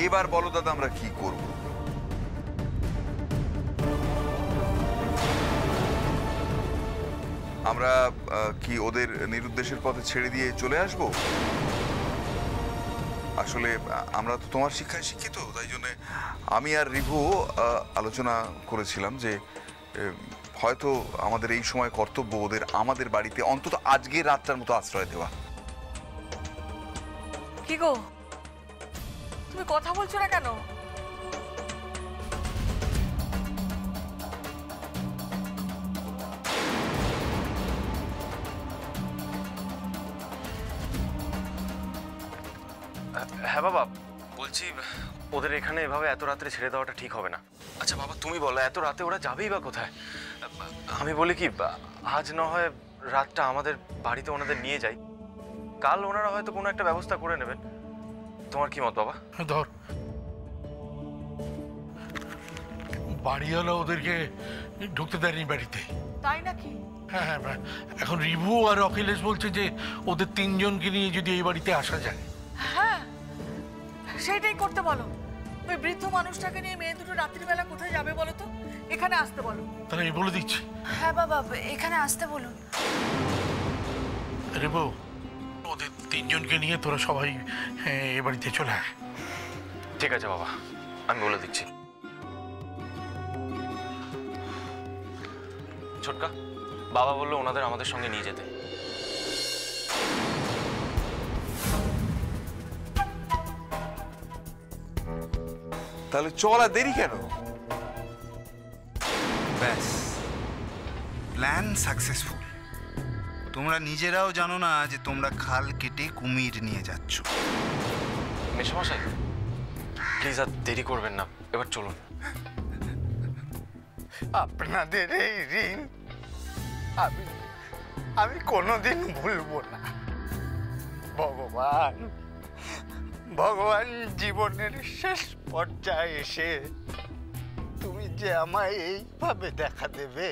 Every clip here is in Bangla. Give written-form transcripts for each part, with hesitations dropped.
এবার বলো দাদা আমরা কি করব? আমরা কি ওদের নিরুদ্দেশের পথে ছেড়ে দিয়ে চলে আসব? আসলে আমরা তো তোমার শিক্ষায় শিক্ষিত, তাই জন্য আমি আর রিভু আলোচনা করেছিলাম যে হয়তো আমাদের এই সময় কর্তব্য ওদের আমাদের বাড়িতে অন্তত আজকের রাতটার মতো আশ্রয় দেওয়া। কি গো, তুমি কথা বলছো না কেন? হ্যাঁ বাবা, বলছি ওদের এখানে এভাবে এত রাত্রে ছেড়ে দেওয়াটা ঠিক হবে না। আচ্ছা বাবা তুমি বলো, এত রাতে ওরা যাবেই বা কোথায়? আমি বলি কি, আজ না হয় রাতটা আমাদের বাড়িতে ওনাদের নিয়ে যাই, কাল ওনারা হয়তো কোনো একটা ব্যবস্থা করে নেবেন। তোমার কি মত বাবা? ধর, বাড়িওয়ালা ওদেরকে ঢুকতে দেয়নি বাড়িতে। তাই নাকি? হ্যাঁ হ্যাঁ, এখন রিভু আর অখিলেশ বলছে যে ওদের তিনজনকে নিয়ে যদি এই বাড়িতে আসা যায়। হ্যাঁ, সেটাই করতে বলো। ওই বৃদ্ধ মানুষটাকে নিয়ে মেয়ে দুটো রাত্রিবেলা কোথায় যাবে বলো তো? এখানে আসতে বলো। তাহলে আমি বলে দিচ্ছি। হ্যাঁ বাবা, এখানে আসতে বলুন। রিভু, ওদের তিনজনকে নিয়ে তোরা সবাই এ বাড়িতে চলে আয়। ঠিক আছে বাবা, আমি বলে দিচ্ছি। ছোটকা, বাবা বললো ওনাদের আমাদের সঙ্গে নিয়ে যেতে। তাহলে চল, আর দেরি কেন? ব্যাস, প্ল্যান সাকসেসফুল। তোমরা নিজেরাও জানো না যে তোমরা খাল কেটে কুমির নিয়ে যাচ্ছ। মেশামশাই প্লিজ আর দেরি করবেন না, এবার চলুন। আপনাদের এই ঋণ আমি কোনোদিন ভুলবো না। ভগবান জীবনের শেষ পর্যায়ে এসে তুমি যে আমায় এইভাবে দেখা দেবে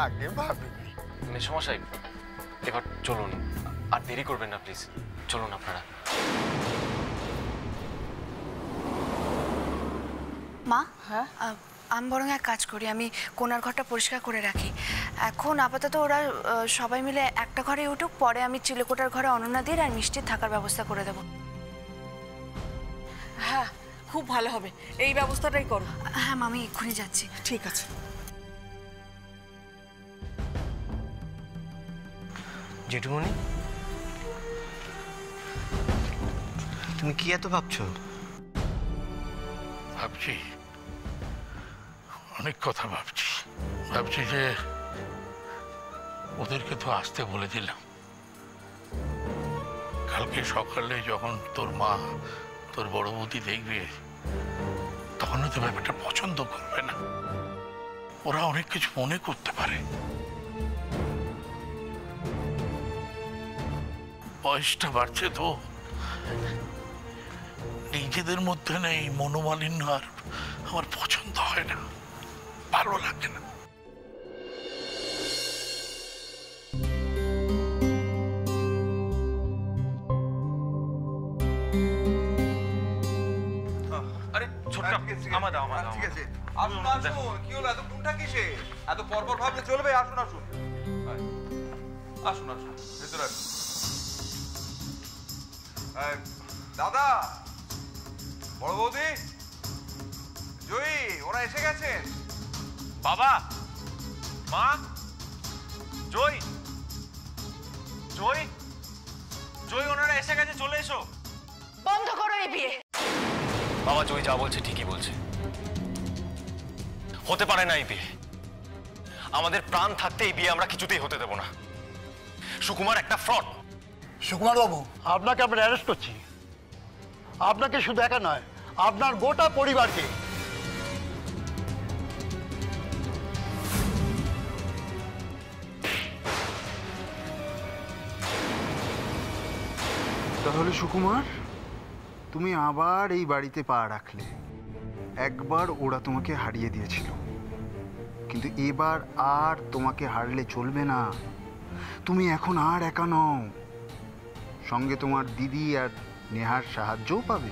আগে ভাবিনি। মেশামশাই এবার চলুন, আর দেরি করবেন না প্লিজ, চলুন আপনারা। মা, হ্যাঁ, আমি বরং এক কাজ করি, আমি কোনার ঘরটা পরিষ্কার করে রাখি। এখন আপাতত ওরা সবাই মিলে একটা ঘরে উঠুক, পরে আমি চিলেকোটার ঘরে অনন্যাদির আর মিষ্টির থাকার ব্যবস্থা করে দেবো। হ্যাঁ, খুব ভালো হবে, এই ব্যবস্থাটাই করো। হ্যাঁ মা, আমি এক্ষুনি যাচ্ছি। ঠিক আছে। জেঠুমণি, তুমি কি এত ভাবছো? ভাবছি, অনেক কথা ভাবছি। ভাবছি যে ওদেরকে তো আসতে বলে দিলাম, কালকে সকালে যখন তোর মা তোর বড় বৌদি দেখবে তখন তো ব্যাপারটা পছন্দ করবে না। ওরা অনেক কিছু মনে করতে পারে। বয়সটা বাড়ছে তো, নিজেদের মধ্যে নেই মনোমালিন্য, আর আমার পছন্দ হয় না, ভালো লাগে না। আরে ছোটকা, আমার দাও, আমার দাও। ঠিক আছে, আসুন আসুন। কি হলো, এত কোনটা কিসে? এত পরপর ভাবলে চলবে? আসুন আসুন, আসুন আসুন, ভেতরে আসুন। দাদা, বড় বৌদি, জয়ী, ওরা এসে গেছেন। বাবা, মা, জয়, জয়, জয়, ওনারা এসে গেছে, চলে এসো। বন্ধ করো এই বিয়ে। বাবা, জয় যা বলছে ঠিকই বলছে, হতে পারে না এই বিয়ে। আমাদের প্রাণ থাকতে এই বিয়ে আমরা কিছুতেই হতে দেব না। সুকুমার একটা ফ্রড। সুকুমার বাবু, আপনাকে আমরা অ্যারেস্ট করছি। আপনাকে শুধু একা নয়, আপনার গোটা পরিবারকে। তাহলে সুকুমার, তুমি আবার এই বাড়িতে পা রাখলে। একবার ওরা তোমাকে হারিয়ে দিয়েছিল, কিন্তু এবার আর তোমাকে হারলে চলবে না। তুমি এখন আর একা নও, সঙ্গে তোমার দিদি আর নেহার সাহায্যও পাবে।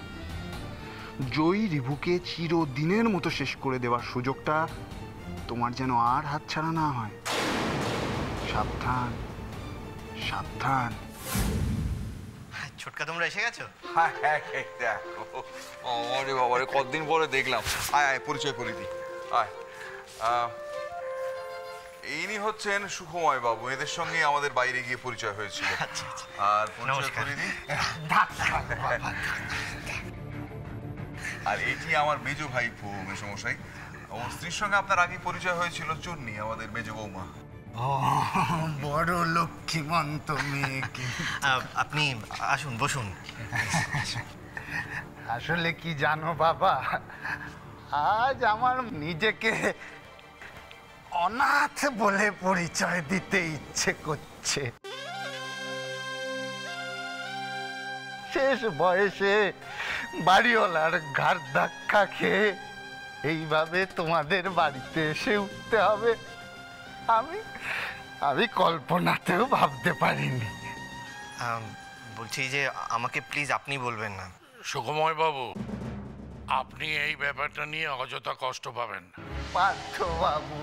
জয়ী রিভুকে চিরদিনের মতো শেষ করে দেওয়ার সুযোগটা তোমার যেন আর হাতছাড়া না হয়। সাবধান, সাবধান। ছোটকা, তোমরা এসে গেছো? আরে বাবা রে, কতদিন পরে দেখলাম। আয় আয়, পরিচয় করে দিই। আয়, ইনি হচ্ছেন সুখময় বাবু। এদের সঙ্গে আমাদের বাইরে গিয়ে পরিচয় হয়েছিল। আর পরিচয় করে দিই, আর এটি আমার মেজো ভাইপো মেসমশাই। ওর স্ত্রীর সঙ্গে আপনার আগে পরিচয় হয়েছিল চুন্নি, আমাদের মেজো বৌমা। ও, বড় লক্ষ্মীমন্ত মেয়েকে। আপনি আসুন, বসুন। আসলে কি জানো বাবা, আজ আমার নিজেকে অনাথ বলে পরিচয় দিতে ইচ্ছে করছে। শেষ বয়সে বাড়িওয়ালার ঘাড় ধাক্কা খেয়ে এইভাবে তোমাদের বাড়িতে এসে উঠতে হবে আমি কল্পনাতেও ভাবতে পারিনি। বলছি যে আমাকে প্লিজ আপনি বলবেন না। সুখময় বাবু, আপনি এই ব্যাপারটা নিয়ে অযথা কষ্ট পাবেন না। পার্থবাবু,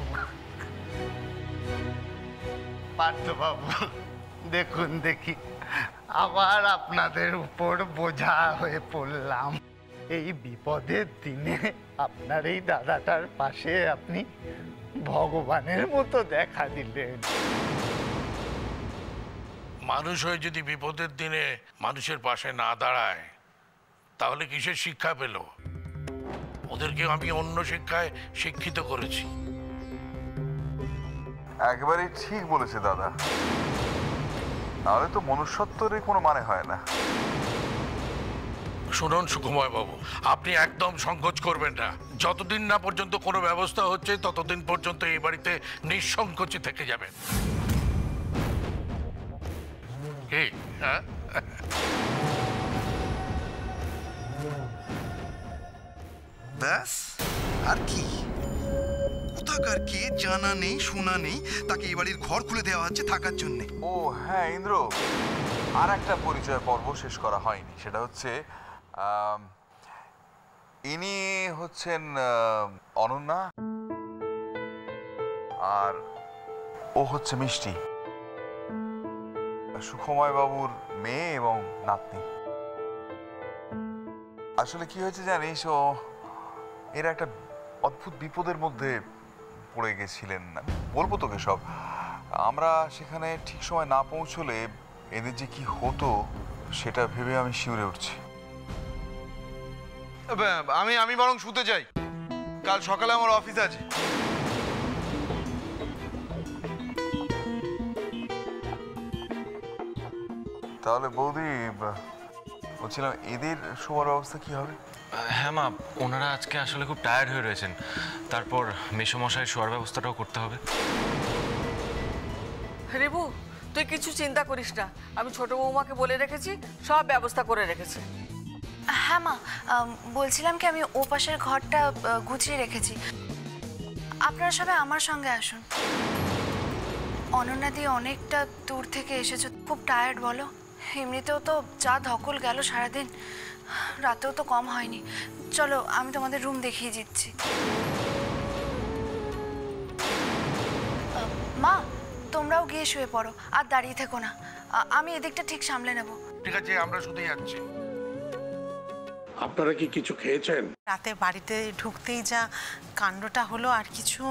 দেখুন দেখি আবার আপনাদের উপর বোঝা হয়ে পড়লাম। এই বিপদের দিনে আপনার এই দাদাটার পাশে আপনি ভগবানের মতো দেখা দিলেন। মানুষ হয়ে যদি বিপদের দিনে মানুষের পাশে না দাঁড়ায়, তাহলে কিসের শিক্ষা পেল? ওদেরকে আমি অন্য শিক্ষায় শিক্ষিত করেছি। একেবারেই ঠিক বলেছে দাদা, নাহলে তো মনুষ্যত্বের কোনো মানে হয় না। শুনুন সুখময় বাবু, আপনি একদম সংকোচ করবেন না। যতদিন না পর্যন্ত কোনো ব্যবস্থা হচ্ছে, ততদিন পর্যন্ত এই বাড়িতে নিঃসংকোচে থেকে যাবেন। কি? হ্যাঁ, ব্যাস, আর কি? কোথাকার কে জানা নেই শোনা নেই, তাকে এই বাড়ির ঘর খুলে দেওয়া হচ্ছে থাকার জন্যে। ও হ্যাঁ ইন্দ্র, আর একটা পরিচয় পর্ব শেষ করা হয়নি। সেটা হচ্ছে ইনি হচ্ছেন অনন্যা, আর ও হচ্ছে মিষ্টি, সুখময় বাবুর মেয়ে এবং নাতনি। আসলে কি হয়েছে জানিস, ও এরা একটা অদ্ভুত বিপদের মধ্যে পড়ে গেছিলেন। বলবো তোকে সব। আমরা সেখানে ঠিক সময় না পৌঁছলে এদের যে কি হতো সেটা ভেবে আমি শিউরে উঠছি। আমি বরং শুতে যাই, কাল সকালে আমার অফিস আছে। তাহলে বৌদি, বলছিলাম এদের শোবার অবস্থা কি হবে? হ্যাঁ মা, ওনারা আজকে আসলে খুব টায়ার্ড হয়ে রয়েছেন। তারপর মেসোমশাইয়ের শোয়ার ব্যবস্থাটাও করতে হবে। রিভু, তুই কিছু চিন্তা করিস না, আমি ছোট বৌমাকে বলে রেখেছি, সব ব্যবস্থা করে রেখেছি। হ্যাঁ মা, বলছিলাম কি আমি ও পাশের ঘরটা গুছিয়ে রেখেছি, আপনারা সবাই আমার সঙ্গে আসুন। অনন্যা দিয়ে অনেকটা দূর থেকে এসেছো, খুব টায়ার্ড বলো। এমনিতেও তো যা ধকল গেল সারাদিন, রাতেও তো কম হয়নি। চলো আমি তোমাদের রুম দেখিয়ে দিচ্ছি। মা, তোমরাও গিয়ে শুয়ে পড়ো, আর দাঁড়িয়ে থেকো না, আমি এদিকটা ঠিক সামলে নেব। ঠিক আছে, আমরা শুধু যাচ্ছি। আপনারা কি কিছু খেয়েছেন? রাতে বাড়িতে ঢুকতেই যা কাণ্ডটা হলো, আর কিছু।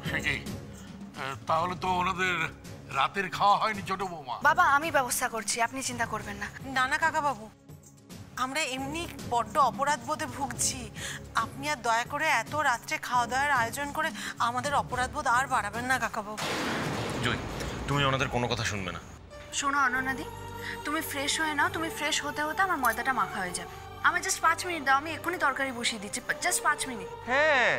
সে কি? তাহলে তো ওনাদের রাতের খাওয়া হয়নি ছোট বৌমা। বাবা, আমি ব্যবস্থা করছি, আপনি চিন্তা করবেন না। না না কাকাবাবু, আমরা এমনি বড্ড অপরাধ বোধে ভুগছি। আপনি আর দয়া করে এত রাত্রে খাওয়া দাওয়ার আয়োজন করে আমাদের অপরাধ বোধ আর বাড়াবেন না কাকাবাবু। জয়, তুমি ওনাদের কোনো কথা শুনবে না। শোনো অনন্যাদি, তুমি ফ্রেশ হয়ে নাও। তুমি ফ্রেশ হতে হতে আমার ময়দাটা মাখা হয়ে যাবে। আমার জাস্ট 5 মিনিট দাও, আমি এক্ষুনি তরকারি বসিয়ে দিচ্ছি। Just 5 minute. হ্যাঁ,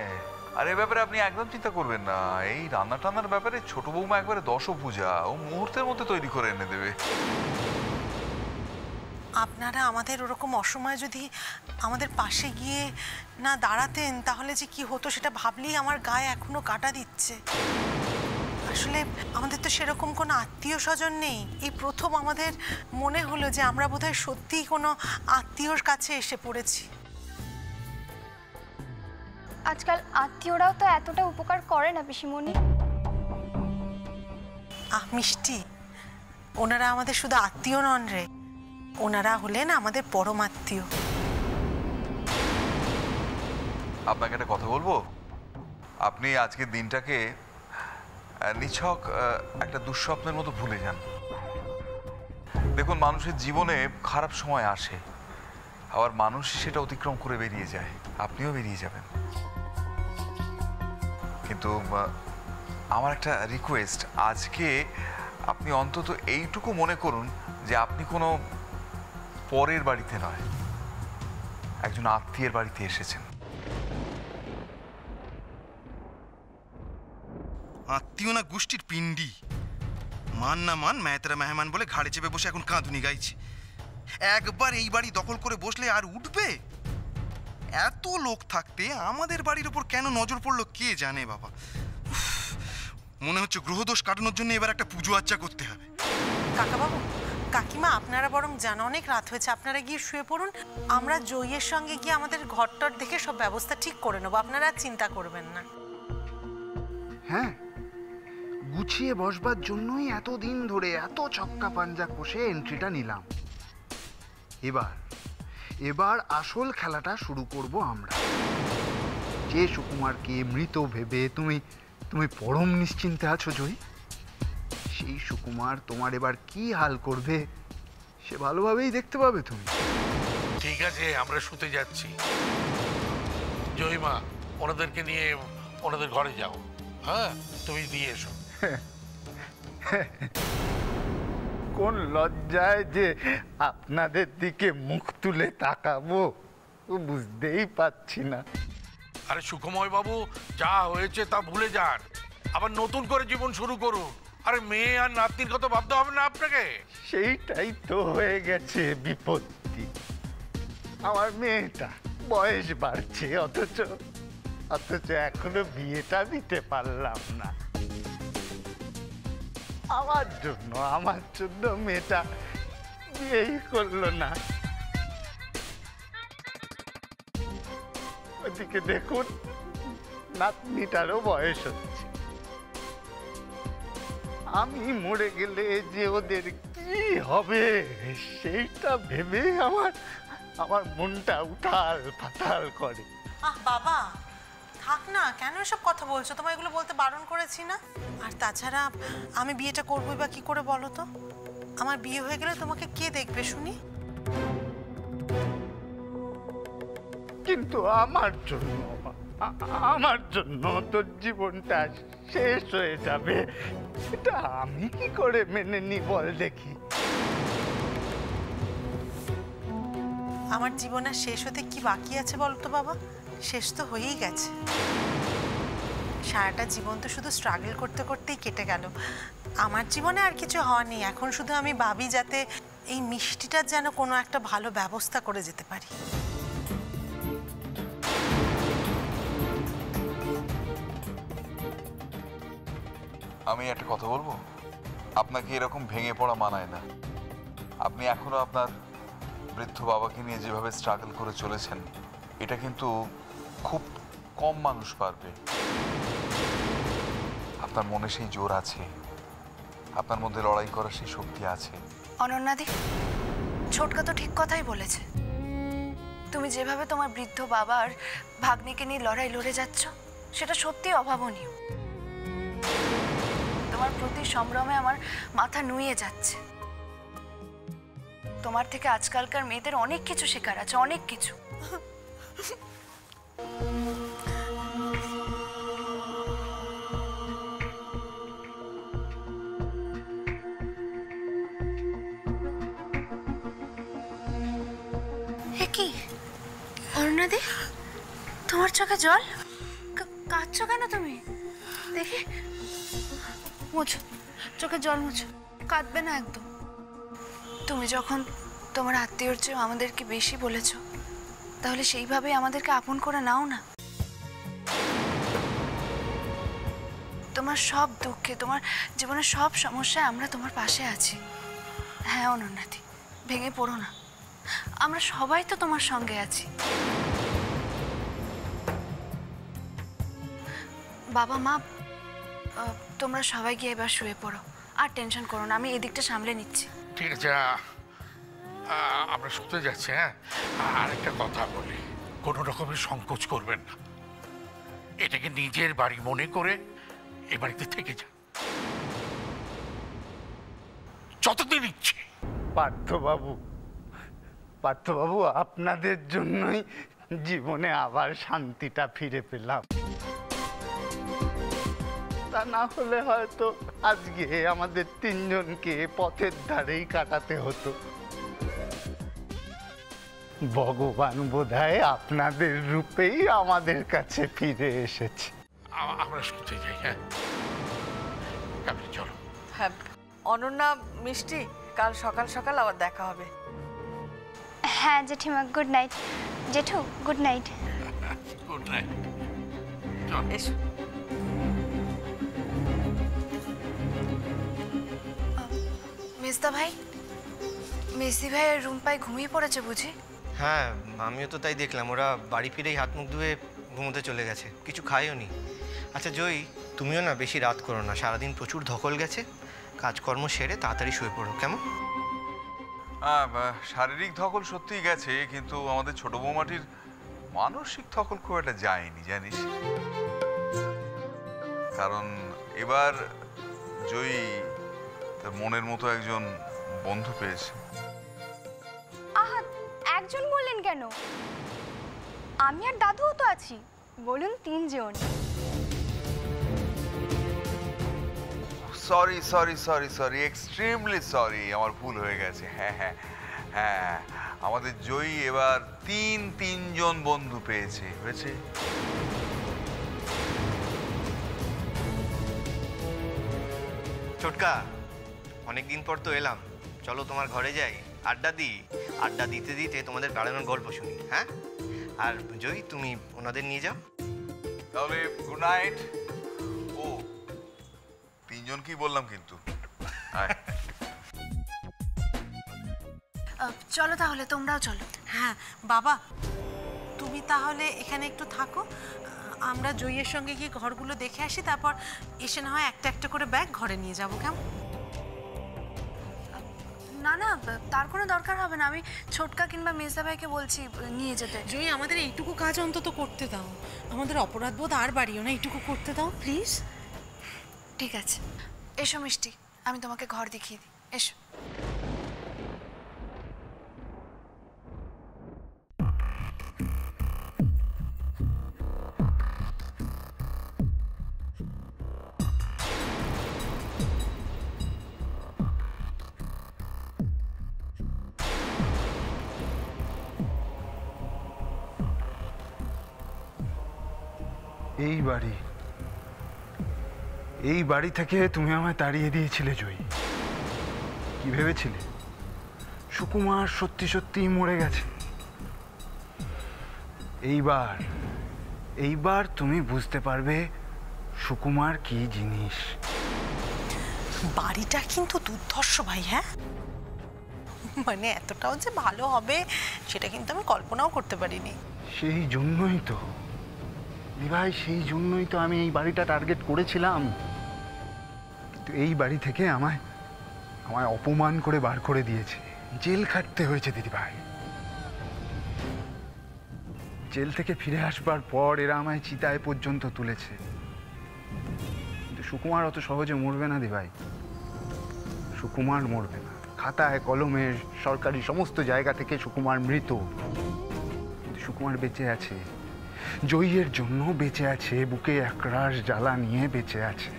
আর এ ব্যাপারে আপনি একদম চিন্তা করবেন না। এই রান্না টান্নার ব্যাপারে ছোট বৌমা একবারে দশভুজা, ও মুহূর্তের মধ্যে তৈরি করে এনে দেবে। আপনারা আমাদের ওরকম অসময়ে যদি আমাদের পাশে গিয়ে না দাঁড়াতেন, তাহলে যে কি হতো সেটা ভাবলেই আমার গায়ে এখনো কাঁটা দিচ্ছে। আসলে আমাদের তো সেরকম কোনো আত্মীয় স্বজন নেই। এই প্রথম আমাদের মনে হলো যে আমরা বোধহয় সত্যিই কোনো আত্মীয়র কাছে এসে পড়েছি। আজকাল আত্মীয়রাও তো এতটা উপকার করে না পিসিমণি। মিষ্টি, ওনারা আমাদের শুধু আত্মীয় নন রে, ওনারা হলেন আমাদের পরম আত্মীয়। আপনাকে একটা কথা বলবো? আপনি আজকের দিনটাকে নিছক একটা দুঃস্বপ্নের মতো ভুলে যান। দেখুন, মানুষের জীবনে খারাপ সময় আসে, আবার মানুষ সেটা অতিক্রম করে বেরিয়ে যায়। আপনিও বেরিয়ে যাবেন। কিন্তু আমার একটা রিকোয়েস্ট, আজকে আপনি অন্তত এইটুকু মনে করুন যে আপনি কোনো পরের বাড়িতে নয়, একজন আত্মীয়ের বাড়িতে এসেছেন। আত্মীয় না গোষ্ঠীর পিণ্ডি, মান না মান মেহতারা মেহমান বলে ঘাড়ে চেপে বসে এখন কাঁদুনি গাইছে। একবার এই বাড়ি দখল করে বসলে আর উঠবে? এত লোক থাকতে আমাদের বাড়ির ওপর কেন নজর পড়লো কে জানে বাবা। মনে হচ্ছে গ্রহদোষ কাটানোর জন্য এবার একটা পুজো আর্চা করতে হবে। কাকাবাবু, কাকিমা, আপনারা বরং জান অনেক রাত হয়েছে, আপনারা গিয়ে শুয়ে পড়ুন। আমরা জয়ের সঙ্গে গিয়ে আমাদের ঘরটর দেখে সব ব্যবস্থা ঠিক করে নেবো, আপনারা আর চিন্তা করবেন না। হ্যাঁ, গুছিয়ে বসবার জন্যই এতদিন ধরে এত ছক্কা পাঞ্জা কষে এন্ট্রিটা নিলাম। এবার আসল খেলাটা শুরু করব আমরা। যে সুকুমারকে মৃত ভেবে তুমি পরম নিশ্চিন্তে আছো জয়ী, সেই সুকুমার তোমার এবার কি হাল করবে সে ভালোভাবেই দেখতে পাবে তুমি। ঠিক আছে, আমরা শুতে যাচ্ছি। জয়ীমা, ওনাদেরকে নিয়ে ওনাদের ঘরে যাও। হ্যাঁ, তুমি দিয়ে এসো। কোন লজ্জায় যে আপনাদের দিকে মুখ তুলে তাকাবো বুঝতেই পারছি না। আরে সুখময় বাবু, যা হয়েছে তা ভুলে যান, আবার নতুন করে জীবন শুরু করুন। আরে মেয়ে আর নাতনির কথা ভাবতে হবে না আপনাকে? সেইটাই তো হয়ে গেছে বিপত্তি। আমার মেয়েটা বয়স বাড়ছে, অথচ এখনো বিয়েটা দিতে পারলাম না। আমার জন্য মেয়েটা বিয়েই করলো না। ওদিকে দেখুন, নাতনিটারও বয়স হচ্ছে। আমি মরে গেলে যে ওদের কি হবে সেইটা ভেবে আমার মনটা উথাল পাতাল করে। বাবা, থাক না, কেন এসব কথা বলছো? তোমায় এগুলো বলতে বারণ করেছি না? আর তাছাড়া আমি বিয়েটা করবোই বা কি করে বলো তো? আমার বিয়ে হয়ে গেলে তোমাকে কে দেখবে শুনি? কিন্তু আমার জন্য তোর জীবনটা শেষ হয়ে যাবে, এটা আমি কি করে মেনে নি বল দেখি? আমার জীবন আর শেষ হতে কি বাকি আছে বলো তো বাবা? শেষ তো হয়েই গেছে। সারাটা জীবন তো শুধু স্ট্রাগল করতে করতেই কেটে গেল। আমার জীবনে আর কিছু হওয়ার নেই। এখন শুধু আমি ভাবি যাতে এই মিষ্টিটার যেন কোনো একটা ভালো ব্যবস্থা করে যেতে পারি। আমি একটা কথা বলবো, আপনাকে এরকম ভেঙে পড়া মানায় না। আপনি এখনো আপনার বৃদ্ধ বাবাকে নিয়ে যেভাবে স্ট্রাগল করে চলেছেন, এটা কিন্তু খুব কম মানুষ পারবে। আপনার মনে সেই জোর আছে, আপনার মধ্যে লড়াই করার সেই শক্তি আছে। অনন্যাদি, ছোটকা তো ঠিক কথাই বলেছে। তুমি যেভাবে তোমার বৃদ্ধ বাবার ভাগ্নিকে নিয়ে লড়াই লড়ে যাচ্ছ, সেটা সত্যি অভাবনীয়। তোমার প্রতি সম্ভ্রমে আমার মাথা নুয়ে যাচ্ছে। তোমার থেকে আজকালকার মেয়েদের অনেক কিছু শেখার আছে, অনেক কিছু। কি অরুণাদি, তোমার চোখে জল? কাঁদছো কেন তুমি? দেখি, মুছো, চোখে জল মুছো। কাঁদবে না একদম। তুমি যখন তোমার আত্মীয়র চেয়ে আমাদেরকে বেশি বলেছ, তাহলে সেইভাবেই আমাদেরকে আপন করে নাও না। তোমার সব দুঃখে, তোমার জীবনের সব সমস্যায় আমরা তোমার পাশে আছি। হ্যাঁ অনন্যাদি, ভেঙে পড়ো না, আমরা সবাই তো তোমার সঙ্গে আছি। বাবা মা তোমরা সবাই গিয়ে এবার শুয়ে পড়ো, আর টেনশন করো না, আমি এদিকটা সামলে নিচ্ছি। ঠিক আছে, আমরা শুতে যাচ্ছি। হ্যাঁ, আর একটা কথা বলি, কোনো রকমের সংকোচ করবেন না, এটাকে নিজের বাড়ি মনে করে এ বাড়িতে থেকে যান যতদিন ইচ্ছে। পার্থবাবু, আপনাদের জন্যই জীবনে আবার শান্তিটা ফিরে পেলাম। তা না হলে হয়তো আজকে আমাদের তিনজনকে পথের ধারেই কাটাতে হতো। ভগবান বোধহয় আপনাদের রূপেই আমাদের কাছে ফিরে এসেছে। আমরা শুতে যাই। হ্যাঁ, চলো। হ্যাঁ অনন্যা, মিষ্টি, কাল সকাল সকাল আবার দেখা হবে। হ্যাঁ জেঠিমা, গুড নাইট। জেঠু, গুড নাইট। Good night. এসো। মেজদা ভাই, মেজদি ভাইয়ের রুম পায় ঘুমিয়ে পড়েছে বুঝি? হ্যাঁ, আমিও তো তাই দেখলাম। ওরা বাড়ি ফিরেই হাত মুখ ধুয়ে ঘুমোতে চলে গেছে, কিছু খায়ও নি। আচ্ছা জয়ী, তুমিও না বেশি রাত করো না, সারাদিন প্রচুর ধকল গেছে, কাজকর্ম সেরে তাড়াতাড়ি শুয়ে পড়ো, কেমন? শারীরিক ধকল সত্যিই গেছে, কিন্তু আমাদের ছোট বৌমাটির মানসিক ধকল খুব একটা যায়নি জানিস, কারণ এবার জয়ী তার মনের মতো একজন বন্ধু পেয়েছে। আহা, একজন বললেন কেন? আমি আর দাদুও তো আছি, বলুন 3 জন। Sorry sorry sorry sorry, extremely sorry, আমার ভুল হয়ে গেছে। হ্যাঁ হ্যাঁ হ্যাঁ, আমাদের জয়ী এবার তিনজন বন্ধু পেয়েছে। হয়েছে? ছোটকা, অনেকদিন পর তো এলাম, চলো তোমার ঘরে যাই, আড্ডা দিই। আড্ডা দিতে দিতে তোমাদের বেড়ানোর গল্প শুনি। হ্যাঁ, আর জয়ী তুমি ওনাদের নিয়ে যাও। তাহলে গুড নাইট। ও, 3 জন কি বললাম কিন্তু। চলো তাহলে, তোমরাও চলো। হ্যাঁ বাবা, তুমি তাহলে এখানে একটু থাকো, আমরা জয়ীর সঙ্গে গিয়ে ঘরগুলো দেখে আসি, তারপর এসে না হয় একটা একটা করে ব্যাগ ঘরে নিয়ে যাবো, কেমন? না না, তার কোনো দরকার হবে না, আমি ছোটকা কিংবা মেজদা ভাইকে বলছি নিয়ে যেতে। জয়ী, আমাদের এইটুকু কাজ অন্তত করতে দাও, আমাদের অপরাধবোধ আর বাড়িও না, এইটুকু করতে দাও প্লিজ। ঠিক আছে, এসো মিষ্টি, আমি তোমাকে ঘর দেখিয়ে দিই, এসো। এই বাড়ি থেকে তুমি আমায় তাড়িয়ে দিয়েছিলে জয়ী। কি ভেবেছিলে সুকুমার সত্যি সত্যি মরে গেছে? এইবার তুমি বুঝতে পারবে সুকুমার কি জিনিস। বাড়িটা কিন্তু দুর্ধর্ষ ভাই। হ্যাঁ, মানে এতটাও যে ভালো হবে সেটা কিন্তু আমি কল্পনাও করতে পারিনি। সেই জন্যই তো ভাই, সেই জন্যই তো আমি এই বাড়িটা টার্গেট করেছিলাম, কিন্তু এই বাড়ি থেকে আমায় অপমান করে বার করে দিয়েছে, জেল খাটতে হয়েছে দিদিভাই। জেল থেকে ফিরে আসবার পর এরা আমায় চিতায় পর্যন্ত তুলেছে, কিন্তু সুকুমার অত সহজে মরবে না দিভাই, সুকুমার মরবে না। খাতায় কলমে সরকারি সমস্ত জায়গা থেকে সুকুমার মৃত, কিন্তু সুকুমার বেঁচে আছে, জয়ীর জন্য বেঁচে আছে, বুকে একরাশ জ্বালা নিয়ে বেঁচে আছে।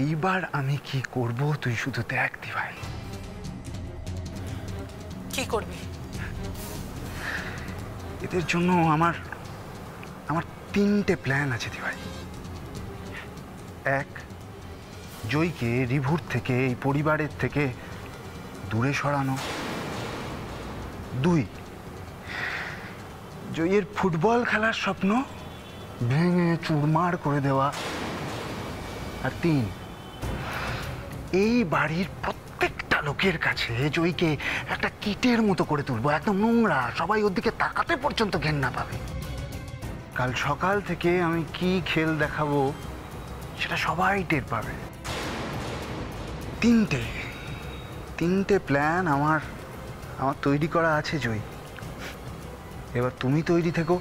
এইবার আমি কি করব তুই শুধু দেখ দিভাই। কি করবি? এদের জন্য আমার 3টে প্ল্যান আছে দিভাই। 1, জয়ীকে রিভুর থেকে, এই পরিবারের থেকে দূরে সরানো। 2, জয়ীর ফুটবল খেলার স্বপ্ন ভেঙে চুরমার করে দেওয়া। আর 3, এই বাড়ির প্রত্যেকটা লোকের কাছে জয়ীকে একটা কীটের মতো করে তুলবো, একদম নোংরা, সবাই ওর দিকে তাকাতে পর্যন্ত ঘেন্না পাবে। কাল সকাল থেকে আমি কি খেল দেখাবো সেটা সবাই টের পাবে। 3টে প্ল্যান আমার তৈরি করা আছে জয়ী। এবার তুমি তৈরি থেকো